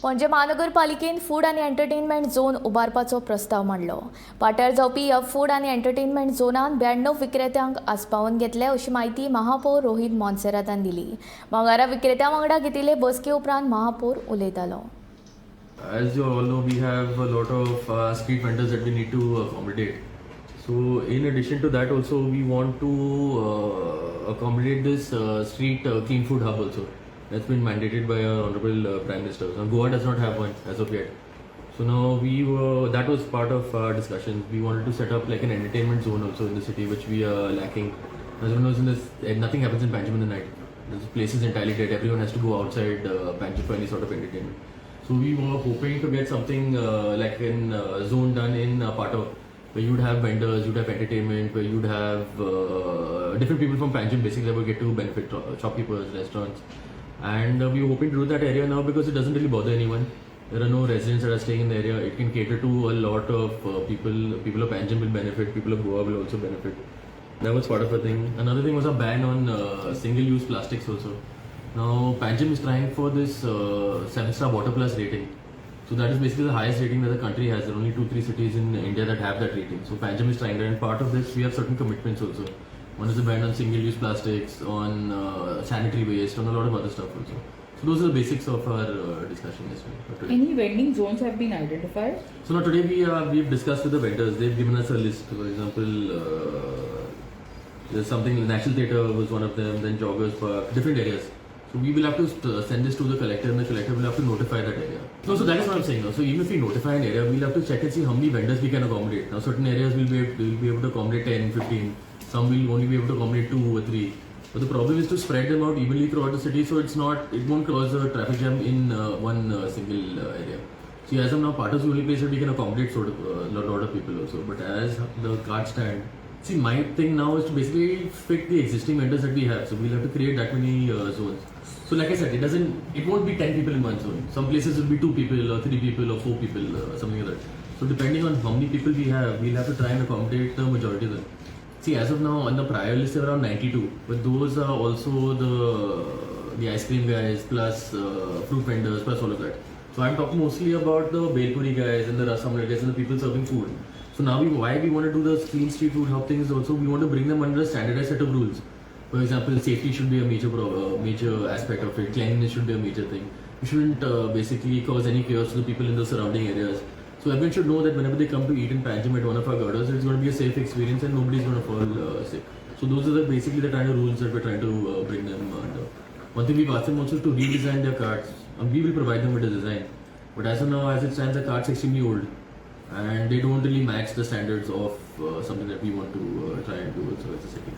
Panaji महानगरपालिकेन food आनी entertainment zone उबारपाचो प्रस्ताव मांडलो. पाट्यार जावपी ह्या फूड आनी एंटरटेनमेंट झोनात 92 विक्रेत्यांक आस्पावून घेतले अशी माहिती महापौर रोहित मोन्सेरातान दिली. मंगळारा विक्रेत्यां वांगडा घेतिल्ले बसके उपरांत महापौर उलयतालो. As you all know, we have a lot of street vendors that we need to accommodate. So, in addition to that, also we want to accommodate this street clean food hub also. That's been mandated by our Honorable Prime Minister. Now, Goa does not have one as of yet. So now that was part of our discussion. We wanted to set up like an entertainment zone also in the city, which we are lacking. As you know, nothing happens in Panaji in the night. This place is entirely dead. Everyone has to go outside Panaji for any sort of entertainment. So we were hoping to get something like in zone done in Pato, where you'd have vendors, you'd have entertainment, where you'd have different people from Panjim basically that would get to benefit, shopkeepers, restaurants. And we were hoping to do that area now because it doesn't really bother anyone. There are no residents that are staying in the area. It can cater to a lot of people. People of Panjim will benefit, people of Goa will also benefit. That was part of a thing. Another thing was a ban on single-use plastics also. Now, Panjim is trying for this 7-star Water Plus rating. So that is basically the highest rating that the country has. There are only 2-3 cities in India that have that rating. So Panjim is trying that, and part of this we have certain commitments also. One is a ban on single-use plastics, on sanitary waste, on a lot of other stuff also. So those are the basics of our discussion yesterday. Any vending zones have been identified? So now today we've discussed with the vendors. They've given us a list. For example, there's something, National Theatre was one of them, then Joggers Park, different areas. So we will have to send this to the collector, and the collector will have to notify that area. No, so that is what I'm saying now. So even if we notify an area, we'll have to check and see how many vendors we can accommodate. Now certain areas we'll be able to accommodate 10, 15. Some will only be able to accommodate 2 or 3. But the problem is to spread them out evenly throughout the city, so it won't cause a traffic jam in one single area. See, as of now, Pata is the only place that we can accommodate sort of a lot of people also. But as the cart stand, see, my thing now is to basically fit the existing vendors that we have. So we'll have to create that many zones. So like I said, it won't be 10 people in one zone. Some places will be 2 people or 3 people or 4 people, something like that. So depending on how many people we have, we'll have to try and accommodate the majority of them. See, as of now, on the prior list there are around 92, but those are also the ice cream guys, plus fruit vendors, plus all of that. So I'm talking mostly about the Belpuri guys and the Rasamla guys and the people serving food. So now why we want to do the clean street food hub thing is also we want to bring them under a standardized set of rules. For example, safety should be a major aspect of it. Cleanliness should be a major thing. We shouldn't basically cause any chaos to the people in the surrounding areas. So everyone should know that whenever they come to eat in Panjim at one of our girders, it's going to be a safe experience and nobody's going to fall sick. So those are basically the kind of rules that we're trying to bring them under. One thing we've asked them also to redesign their carts. We will provide them with a design. But as of now, as it stands, the carts are extremely old. And they don't really match the standards of something that we want to try and do also as a city.